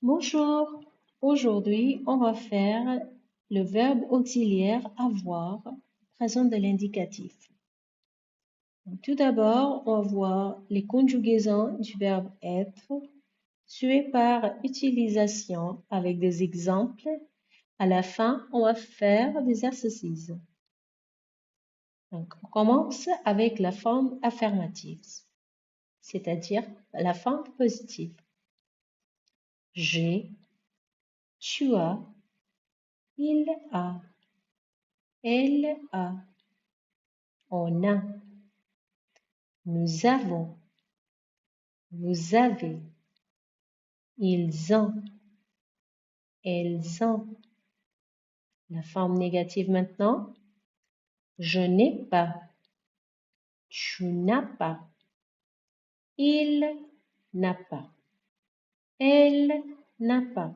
Bonjour, aujourd'hui on va faire le verbe auxiliaire avoir, présent de l'indicatif. Tout d'abord, on va voir les conjugaisons du verbe être, suivi par utilisation avec des exemples. À la fin, on va faire des exercices. Donc, on commence avec la forme affirmative, c'est-à-dire la forme positive. J'ai, tu as, il a, elle a, on a, nous avons, vous avez, ils ont, elles ont. La forme négative maintenant. Je n'ai pas, tu n'as pas, il n'a pas, elle n'a pas,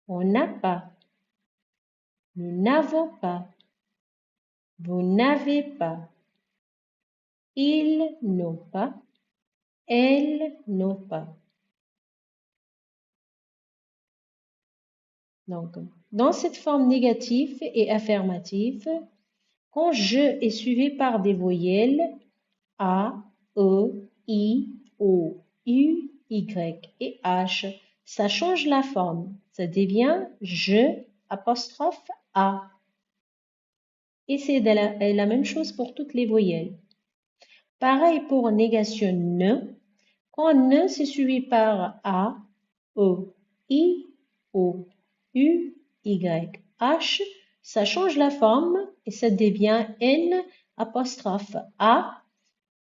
on n'a pas, nous n'avons pas, vous n'avez pas, ils n'ont pas, elles n'ont pas. Donc, dans cette forme négative et affirmative, quand je est suivi par des voyelles A, E, I, O, U, Y et H, ça change la forme. Ça devient je apostrophe A. Et c'est la même chose pour toutes les voyelles. Pareil pour négation ne. Quand ne c'est suivi par A, E, I, O, U, Y, H, ça change la forme et ça devient N apostrophe A.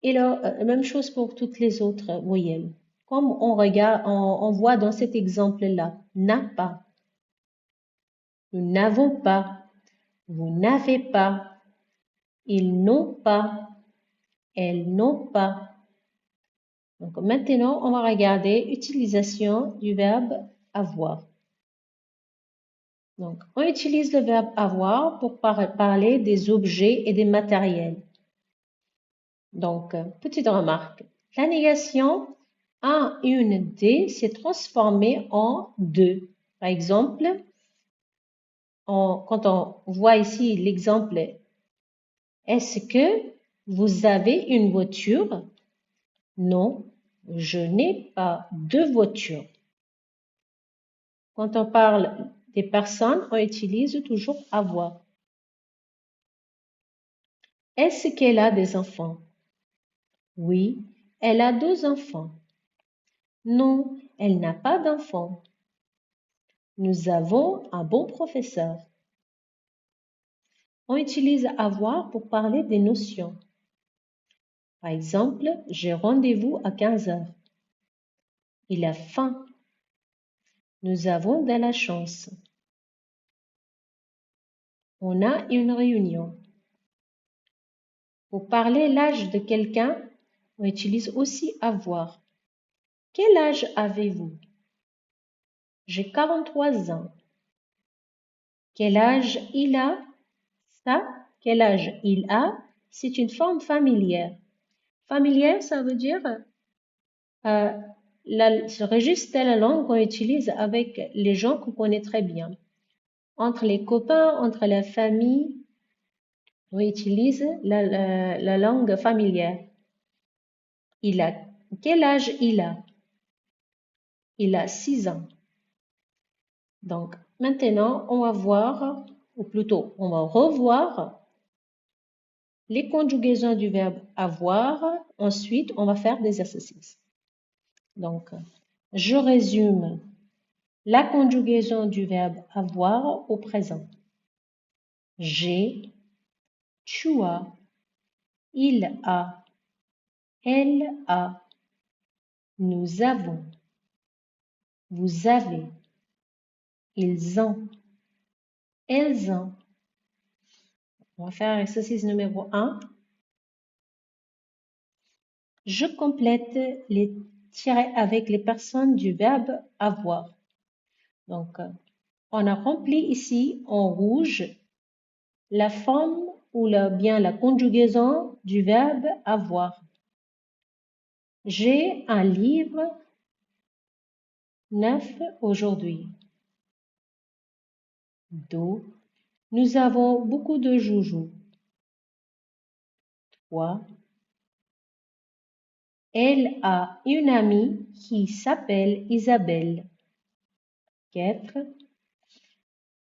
Et la même chose pour toutes les autres voyelles. Comme on regarde, on voit dans cet exemple-là, n'a pas, nous n'avons pas, vous n'avez pas, ils n'ont pas, elles n'ont pas. Donc maintenant, on va regarder l'utilisation du verbe avoir. Donc, on utilise le verbe avoir pour parler des objets et des matériels. Donc, petite remarque. La négation A, une D s'est transformée en deux. Par exemple, quand on voit ici l'exemple, est-ce que vous avez une voiture? Non, je n'ai pas de voiture. Quand on parle des personnes, on utilise toujours avoir. Est-ce qu'elle a des enfants? Oui, elle a 2 enfants. Non, elle n'a pas d'enfants. Nous avons un bon professeur. On utilise avoir pour parler des notions. Par exemple, j'ai rendez-vous à 15 heures. Il a faim. Nous avons de la chance. On a une réunion. Pour parler l'âge de quelqu'un, on utilise aussi avoir. Quel âge avez-vous? J'ai 43 ans. Quel âge il a? Ça, quel âge il a, c'est une forme familière. Familière, ça veut dire ce registre de la langue qu'on utilise avec les gens qu'on connaît très bien. Entre les copains, entre la famille, on utilise la langue familière. Il a, quel âge il a? Il a 6 ans. Donc, maintenant, on va voir, ou plutôt, on va revoir les conjugaisons du verbe avoir. Ensuite, on va faire des exercices. Donc, je résume la conjugaison du verbe avoir au présent. J'ai, tu as, il a, elle a, nous avons, vous avez, ils ont, elles ont. On va faire l'exercice numéro 1. Je complète les tirets avec les personnes du verbe avoir. Donc, on a rempli ici en rouge la forme ou bien la conjugaison du verbe avoir. J'ai un livre 9 aujourd'hui. Do. Nous avons beaucoup de joujoux. 3. Elle a une amie qui s'appelle Isabelle. 4.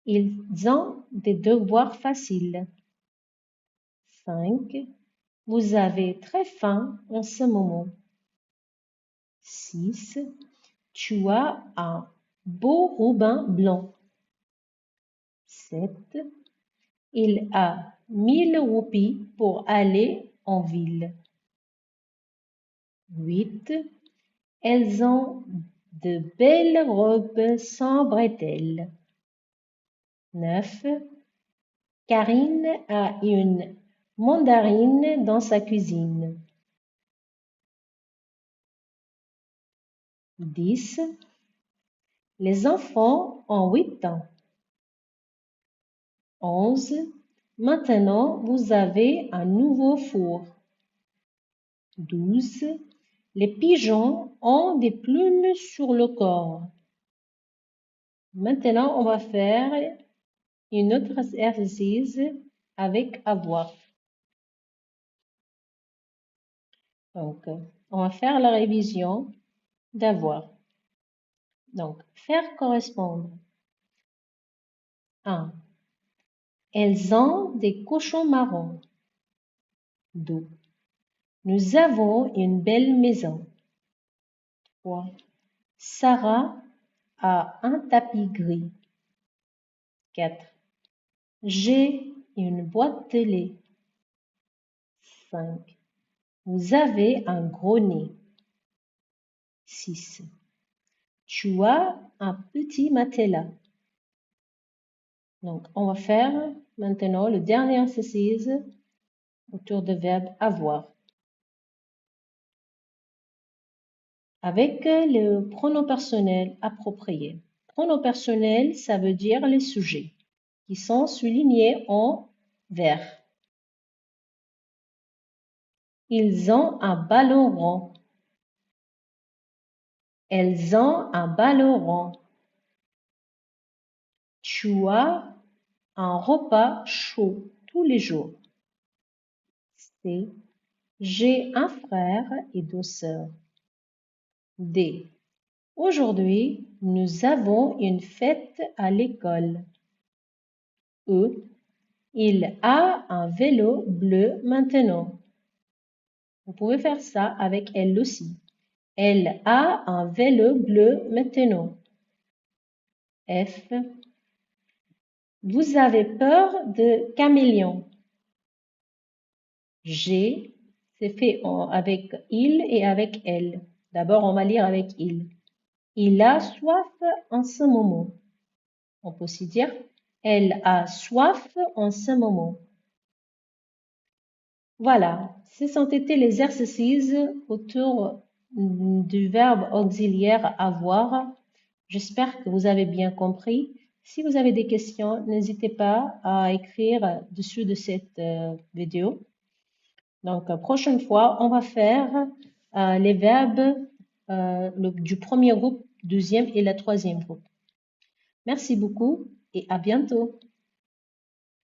Ils ont des devoirs faciles. 5. Vous avez très faim en ce moment. 6. Tu as un beau ruban blanc. 7. Il a 1000 roupies pour aller en ville. 8. Elles ont de belles robes sans bretelles. 9. Karine a une mandarine dans sa cuisine. 10. Les enfants ont 8 ans. 11. Maintenant, vous avez un nouveau four. 12. Les pigeons ont des plumes sur le corps. Maintenant, on va faire une autre exercice avec avoir. Donc, on va faire la révision d'avoir. Donc, faire correspondre. 1. Elles ont des cochons marrons. 2. Nous avons une belle maison. 3. Sarah a un tapis gris. 4. J'ai une boîte de lait. 5. Vous avez un gros nez. 6. Tu as un petit matelas. Donc, on va faire maintenant le dernier exercice autour du verbe avoir. Avec le pronom personnel approprié. Pronom personnel, ça veut dire les sujets qui sont soulignés en vert. Ils ont un ballon rond. Elles ont un ballon rond. Tu as un repas chaud tous les jours. C. J'ai un frère et 2 sœurs. D. Aujourd'hui, nous avons une fête à l'école. E. Il a un vélo bleu maintenant. Vous pouvez faire ça avec elle aussi. Elle a un vélo bleu maintenant. F. Vous avez peur de caméléons. G. C'est fait avec il et avec elle. D'abord, on va lire avec il. Il a soif en ce moment. On peut aussi dire elle a soif en ce moment. Voilà, ce sont été les exercices autour du verbe auxiliaire avoir. J'espère que vous avez bien compris. Si vous avez des questions, n'hésitez pas à écrire dessus de cette vidéo. Donc, prochaine fois, on va faire les verbes du premier groupe, deuxième et la troisième groupe. Merci beaucoup et à bientôt.